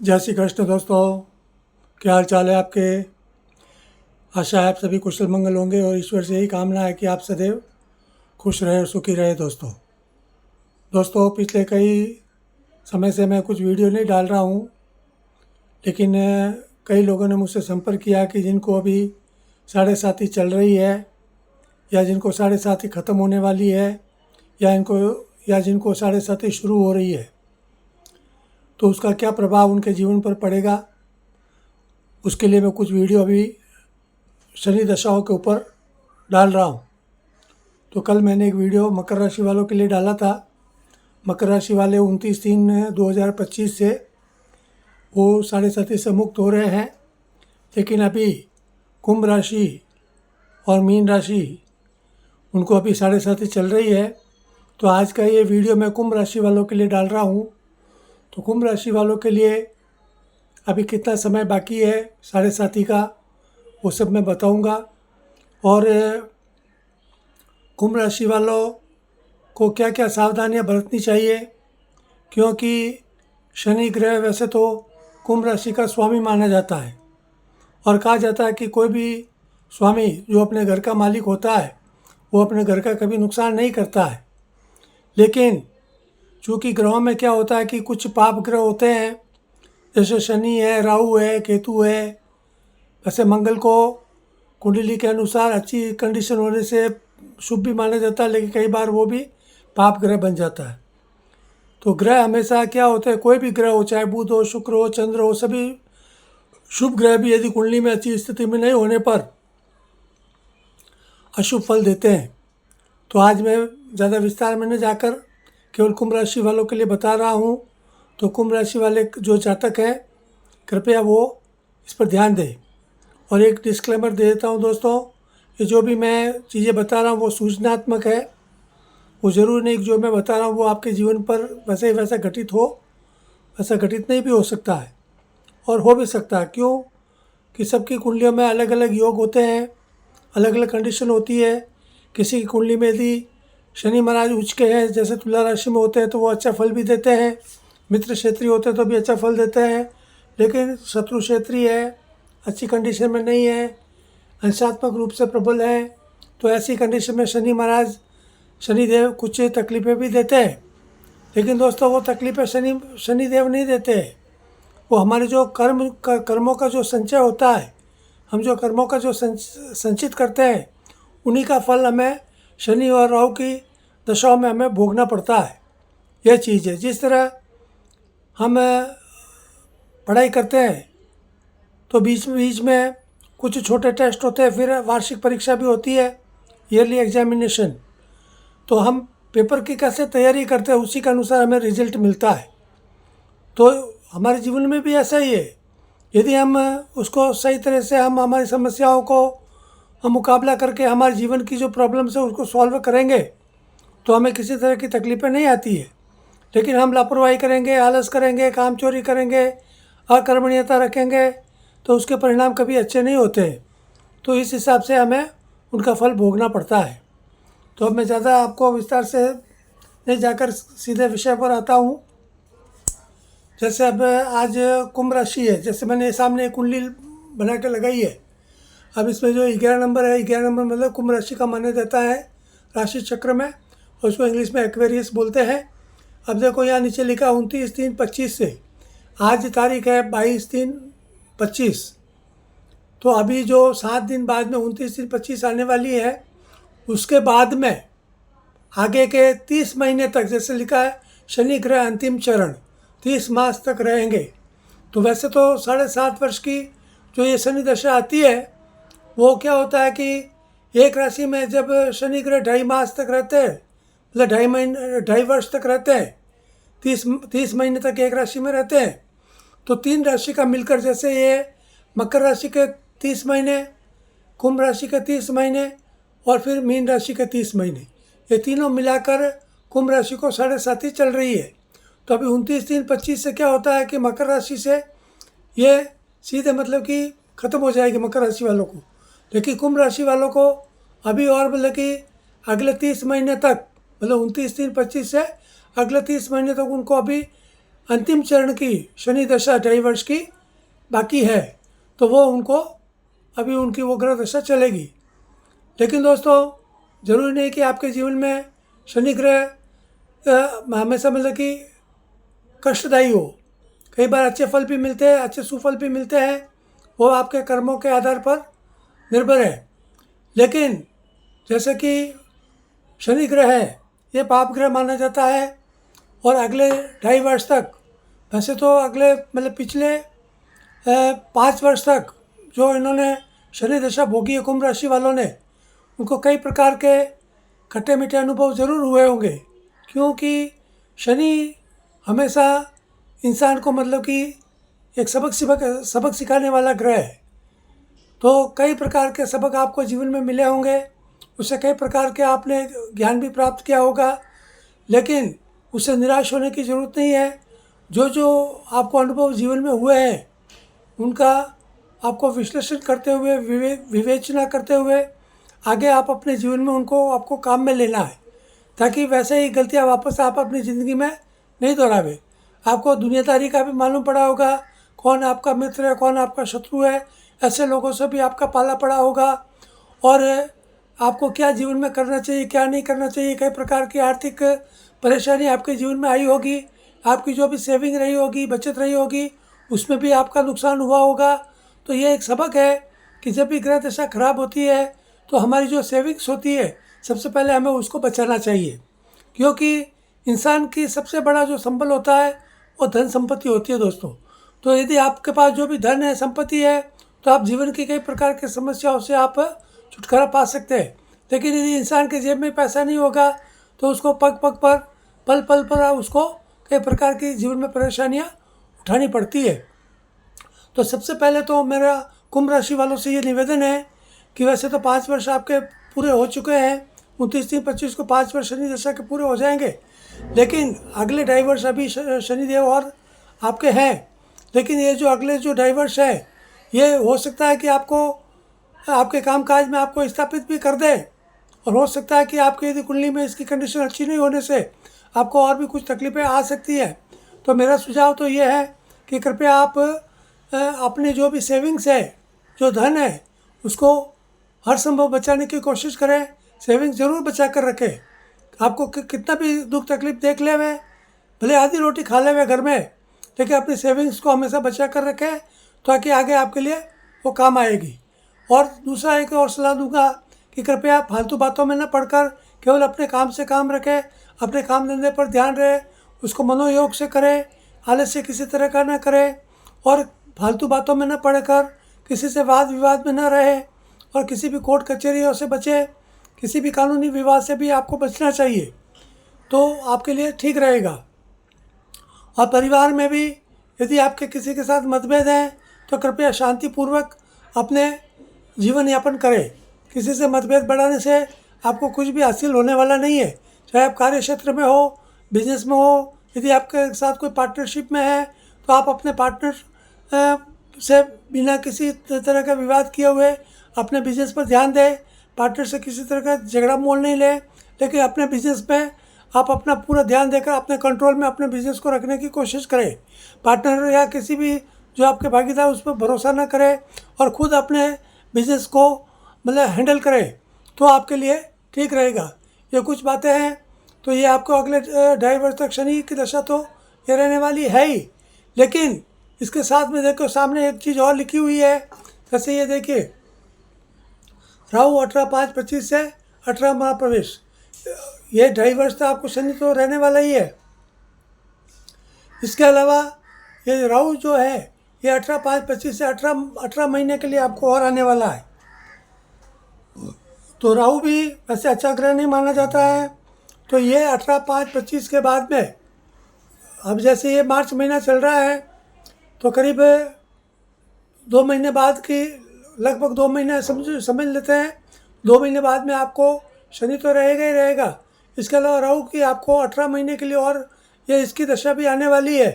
जय श्री कृष्ण दोस्तों, क्या हाल चाल है आपके। आशा है आप सभी कुशल मंगल होंगे और ईश्वर से यही कामना है कि आप सदैव खुश रहे और सुखी रहे। दोस्तों पिछले कई समय से मैं कुछ वीडियो नहीं डाल रहा हूँ, लेकिन कई लोगों ने मुझसे संपर्क किया कि जिनको अभी 7.5 चल रही है या जिनको 7.5 ख़त्म होने वाली है या जिनको 7.5 शुरू हो रही है, तो उसका क्या प्रभाव उनके जीवन पर पड़ेगा। उसके लिए मैं कुछ वीडियो अभी शनि दशाओं के ऊपर डाल रहा हूँ। तो कल मैंने एक वीडियो मकर राशि वालों के लिए डाला था। मकर राशि वाले 29/3/2025 से वो 7.5 से मुक्त हो रहे हैं, लेकिन अभी कुंभ राशि और मीन राशि उनको अभी 7.5 चल रही है। तो आज का ये वीडियो मैं कुंभ राशि वालों के लिए डाल रहा हूँ। तो कुंभ राशि वालों के लिए अभी कितना समय बाकी है 7.5 का, वो सब मैं बताऊँगा। और कुंभ राशि वालों को क्या क्या सावधानियां बरतनी चाहिए, क्योंकि शनि ग्रह वैसे तो कुंभ राशि का स्वामी माना जाता है और कहा जाता है कि कोई भी स्वामी जो अपने घर का मालिक होता है वो अपने घर का कभी नुकसान नहीं करता है। लेकिन चूँकि ग्रहों में क्या होता है कि कुछ पाप ग्रह होते हैं, जैसे शनि है, राहु है, केतु है। वैसे मंगल को कुंडली के अनुसार अच्छी कंडीशन होने से शुभ भी माना जाता है, लेकिन कई बार वो भी पाप ग्रह बन जाता है। तो ग्रह हमेशा क्या होते हैं, कोई भी ग्रह हो, चाहे बुध हो, शुक्र हो, चंद्र हो, सभी शुभ ग्रह भी यदि कुंडली में अच्छी स्थिति में नहीं होने पर अशुभ फल देते हैं। तो आज मैं ज़्यादा विस्तार में न जाकर केवल कुंभ राशि वालों के लिए बता रहा हूँ। तो कुंभ राशि वाले जो जातक हैं, कृपया वो इस पर ध्यान दें। और एक डिस्क्लेमर दे देता हूँ दोस्तों, ये जो भी मैं चीज़ें बता रहा हूँ वो सूचनात्मक है। वो ज़रूरी नहीं कि जो मैं बता रहा हूँ वो आपके जीवन पर वैसे ही वैसा घटित हो, वैसा घटित नहीं भी हो सकता है और हो भी सकता है। क्यों कि सबकी कुंडलियों में अलग अलग योग होते हैं, अलग अलग कंडीशन होती है। किसी की कुंडली में यदि शनि महाराज उच्च के हैं, जैसे तुला राशि में होते हैं, तो वो अच्छा फल भी देते हैं। मित्र क्षेत्रीय होते हैं तो भी अच्छा फल देते हैं। लेकिन शत्रु क्षेत्रीय है, अच्छी कंडीशन में नहीं है, अंशात्मक रूप से प्रबल है, तो ऐसी कंडीशन में शनिदेव कुछ तकलीफ़ें भी देते हैं। लेकिन दोस्तों वो तकलीफ़ें शनिदेव नहीं देते। वो हमारे जो कर्मों का जो संचय होता है, हम जो कर्मों का जो संचित करते हैं, उन्हीं का फल हमें शनि और राहु की दशाओं में हमें भोगना पड़ता है। यह चीज़ है। जिस तरह हम पढ़ाई करते हैं तो बीच में कुछ छोटे टेस्ट होते हैं, फिर वार्षिक परीक्षा भी होती है, ईयरली एग्जामिनेशन। तो हम पेपर की कैसे तैयारी करते हैं उसी के अनुसार हमें रिजल्ट मिलता है। तो हमारे जीवन में भी ऐसा ही है। यदि हम उसको सही तरह से हम हमारी समस्याओं को हम मुकाबला करके हमारे जीवन की जो प्रॉब्लम्स है उसको सॉल्व करेंगे तो हमें किसी तरह की तकलीफ़ें नहीं आती है। लेकिन हम लापरवाही करेंगे, आलस करेंगे, काम चोरी करेंगे, अकर्मण्यता रखेंगे, तो उसके परिणाम कभी अच्छे नहीं होते। तो इस हिसाब से हमें उनका फल भोगना पड़ता है। तो अब मैं ज़्यादा आपको विस्तार से नहीं जाकर सीधे विषय पर आता हूँ। जैसे अब आज कुंभ राशि है, जैसे मैंने सामने कुंडली बना के लगाई है। अब इसमें जो 11 नंबर है, 11 नंबर मतलब कुंभ राशि का माना जाता है राशि चक्र में, और उसको इंग्लिश में एक्वेरियस बोलते हैं। अब देखो यहाँ नीचे लिखा 29/3/25 से, आज तारीख है 22/3/25। तो अभी जो 7 दिन बाद में 29/3/25 आने वाली है, उसके बाद में आगे के 30 महीने तक, जैसे लिखा है शनि ग्रह अंतिम चरण 30 मास तक रहेंगे। तो वैसे तो 7.5 वर्ष की जो ये शनि दशा आती है, वो क्या होता है कि एक राशि में जब शनि ग्रह 2.5 मास तक रहते हैं, मतलब 2.5 वर्ष तक रहते हैं, 30 महीने तक एक राशि में रहते हैं, तो 3 राशि का मिलकर, जैसे ये मकर राशि के 30 महीने, कुंभ राशि के 30 महीने और फिर मीन राशि के 30 महीने, ये तीनों मिलाकर कुंभ राशि को 7.5 चल रही है। तो अभी 29/3/25 से क्या होता है कि मकर राशि से ये सीधे मतलब कि ख़त्म हो जाएगी मकर राशि वालों को। लेकिन कुंभ राशि वालों को अभी और मतलब कि अगले 30 महीने तक, मतलब 29/3/25 से अगले 30 महीने तक उनको अभी अंतिम चरण की शनि दशा 2.5 वर्ष की बाकी है, तो वो उनको अभी उनकी वो ग्रह दशा चलेगी। लेकिन दोस्तों, ज़रूरी नहीं कि आपके जीवन में शनि ग्रह हमेशा मतलब कि कष्टदायी हो। कई बार अच्छे फल भी मिलते हैं, अच्छे सुफल भी मिलते हैं, वो आपके कर्मों के आधार पर निर्भर है। लेकिन जैसे कि शनि ग्रह है, ये पाप ग्रह माना जाता है, और अगले 2.5 वर्ष तक, वैसे तो अगले मतलब पिछले 5 वर्ष तक जो इन्होंने शनि दशा भोगी है कुंभ राशि वालों ने, उनको कई प्रकार के खट्टे मीठे अनुभव ज़रूर हुए होंगे, क्योंकि शनि हमेशा इंसान को मतलब कि एक सबक सिखाने वाला ग्रह है। तो कई प्रकार के सबक आपको जीवन में मिले होंगे, उससे कई प्रकार के आपने ज्ञान भी प्राप्त किया होगा, लेकिन उससे निराश होने की ज़रूरत नहीं है। जो जो आपको अनुभव जीवन में हुए हैं, उनका आपको विश्लेषण करते हुए, विवेचना करते हुए आगे आप अपने जीवन में उनको आपको काम में लेना है, ताकि वैसे ही गलतियाँ वापस आप अपनी ज़िंदगी में नहीं दोहरावे। आपको दुनियादारी का भी मालूम पड़ा होगा, कौन आपका मित्र है, कौन आपका शत्रु है, ऐसे लोगों से भी आपका पाला पड़ा होगा, और आपको क्या जीवन में करना चाहिए, क्या नहीं करना चाहिए। कई प्रकार की आर्थिक परेशानी आपके जीवन में आई होगी, आपकी जो भी सेविंग रही होगी, बचत रही होगी, उसमें भी आपका नुकसान हुआ होगा। तो ये एक सबक है कि जब भी ग्रह दशा खराब होती है, तो हमारी जो सेविंग्स होती है, सबसे पहले हमें उसको बचाना चाहिए, क्योंकि इंसान की सबसे बड़ा जो संबल होता है वो धन संपत्ति होती है दोस्तों। तो यदि आपके पास जो भी धन है, संपत्ति है, तो आप जीवन की कई प्रकार की समस्याओं से आप छुटकारा पा सकते हैं। लेकिन यदि इंसान के जेब में पैसा नहीं होगा, तो उसको पग पग पर, पल पल पर उसको कई प्रकार की जीवन में परेशानियाँ उठानी पड़ती है। तो सबसे पहले तो मेरा कुंभ राशि वालों से ये निवेदन है कि वैसे तो 5 वर्ष आपके पूरे हो चुके हैं, 29-3-25 को 5 वर्ष शनि दशा के पूरे हो जाएंगे, लेकिन अगले 2.5 वर्ष अभी शनिदेव और आपके हैं। लेकिन ये जो अगले जो 2.5 वर्ष है, ये हो सकता है कि आपको आपके कामकाज में आपको स्थापित भी कर दे, और हो सकता है कि आपकी यदि कुंडली में इसकी कंडीशन अच्छी नहीं होने से आपको और भी कुछ तकलीफ़ें आ सकती है। तो मेरा सुझाव तो ये है कि कृपया आप अपने जो भी सेविंग्स है, जो धन है, उसको हर संभव बचाने की कोशिश करें। सेविंग्स ज़रूर बचा कर रखें। आपको कितना भी दुख तकलीफ देख ले हुए, भले आधी रोटी खा ले हुए घर में, लेकिन अपनी सेविंग्स को हमेशा बचा कर रखें, ताकि आगे आपके लिए वो काम आएगी। और दूसरा एक और सलाह दूंगा कि कृपया फालतू बातों में न पढ़कर केवल अपने काम से काम रखें, अपने काम धंधे पर ध्यान रहे, उसको मनोयोग से करें, आलस्य किसी तरह का न करें, और फालतू बातों में न पढ़कर किसी से वाद विवाद में न रहे, और किसी भी कोर्ट कचहरियों से बचे, किसी भी कानूनी विवाद से भी आपको बचना चाहिए, तो आपके लिए ठीक रहेगा। और परिवार में भी यदि आपके किसी के साथ मतभेद हैं, तो कृपया शांतिपूर्वक अपने जीवन यापन करें। किसी से मतभेद बढ़ाने से आपको कुछ भी हासिल होने वाला नहीं है, चाहे आप कार्य क्षेत्र में हो, बिजनेस में हो। यदि आपके साथ कोई पार्टनरशिप में है, तो आप अपने पार्टनर से बिना किसी तरह का विवाद किए हुए अपने बिजनेस पर ध्यान दें। पार्टनर से किसी तरह का झगड़ा मोल नहीं लें, लेकिन अपने बिजनेस में आप अपना पूरा ध्यान देकर अपने कंट्रोल में अपने बिजनेस को रखने की कोशिश करें। पार्टनर या किसी भी जो आपके भागीदार, उस पर भरोसा न करें, और ख़ुद अपने बिजनेस को मतलब हैंडल करें, तो आपके लिए ठीक रहेगा। ये कुछ बातें हैं। तो ये आपको अगले 2.5 वर्ष तक शनि की दशा तो ये रहने वाली है ही, लेकिन इसके साथ में देखो सामने एक चीज़ और लिखी हुई है। जैसे ये देखिए, राहु 18/5/25 से 18 महाप्रवेश, ये 2.5 वर्ष तक आपको शनि तो रहने वाला ही है। इसके अलावा ये राहु जो है, ये 18/5/25 से 18 महीने के लिए आपको और आने वाला है। तो राहु भी वैसे अच्छा ग्रह नहीं माना जाता है, तो ये 18/5/25 के बाद में, अब जैसे ये मार्च महीना चल रहा है, तो करीब 2 महीने बाद की, लगभग 2 महीने समझ लेते हैं, 2 महीने बाद में आपको शनि तो रहेगा ही रहेगा। इसके अलावा राहु की आपको 18 महीने के लिए और ये इसकी दशा भी आने वाली है।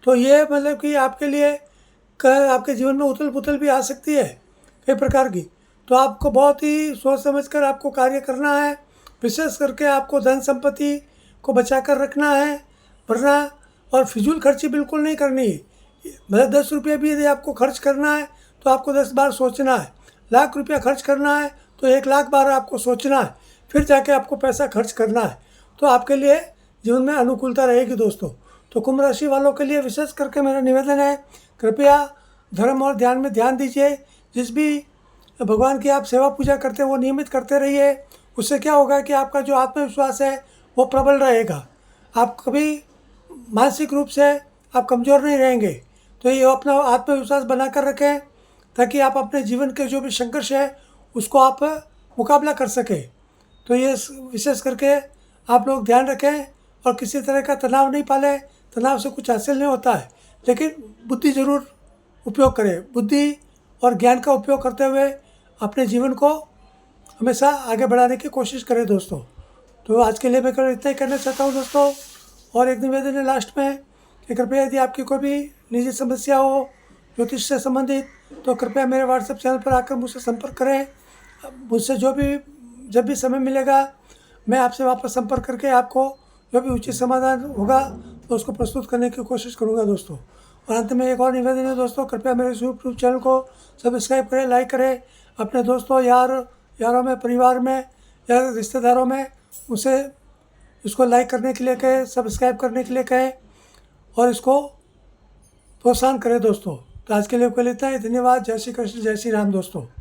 तो ये मतलब कि आपके लिए आपके जीवन में उथल पुथल भी आ सकती है कई प्रकार की। तो आपको बहुत ही सोच समझ कर आपको कार्य करना है। विशेष करके आपको धन संपत्ति को बचा कर रखना है, वरना और फिजूल खर्ची बिल्कुल नहीं करनी। मतलब 10 रुपये भी यदि आपको खर्च करना है तो आपको 10 बार सोचना है। लाख रुपया खर्च करना है तो 1 लाख बार आपको सोचना है, फिर जाके आपको पैसा खर्च करना है। तो आपके लिए जीवन में अनुकूलता रहेगी दोस्तों। तो कुंभ राशि वालों के लिए विशेष करके मेरा निवेदन है, कृपया धर्म और ध्यान में ध्यान दीजिए। जिस भी भगवान की आप सेवा पूजा करते हैं वो नियमित करते रहिए। उससे क्या होगा कि आपका जो आत्मविश्वास है वो प्रबल रहेगा। आप कभी मानसिक रूप से आप कमज़ोर नहीं रहेंगे। तो ये अपना आत्मविश्वास बनाकर रखें ताकि आप अपने जीवन के जो भी संघर्ष है उसको आप मुकाबला कर सकें। तो ये विशेष करके आप लोग ध्यान रखें और किसी तरह का तनाव नहीं पालें। तनाव से कुछ हासिल नहीं होता है, लेकिन बुद्धि ज़रूर उपयोग करें। बुद्धि और ज्ञान का उपयोग करते हुए अपने जीवन को हमेशा आगे बढ़ाने की कोशिश करें दोस्तों। तो आज के लिए मैं इतना ही कहना चाहता हूँ दोस्तों। और एक निवेदन है लास्ट में कि कृपया यदि आपकी कोई भी निजी समस्या हो ज्योतिष से संबंधित तो कृपया मेरे व्हाट्सएप चैनल पर आकर मुझसे संपर्क करें। मुझसे जब भी समय मिलेगा मैं आपसे वापस संपर्क करके आपको जो भी उचित समाधान होगा तो उसको प्रस्तुत करने की कोशिश करूँगा दोस्तों। और अंत में एक और निवेदन है दोस्तों, कृपया मेरे यूट्यूब चैनल को सब्सक्राइब करें, लाइक करें। अपने दोस्तों यारों में, परिवार में या रिश्तेदारों में उसे इसको लाइक करने के लिए कहें, सब्सक्राइब करने के लिए कहें और इसको प्रोत्साहन करें दोस्तों। तो आज के लिए इतना ही। धन्यवाद। जय श्री कृष्ण, जय श्री राम दोस्तों।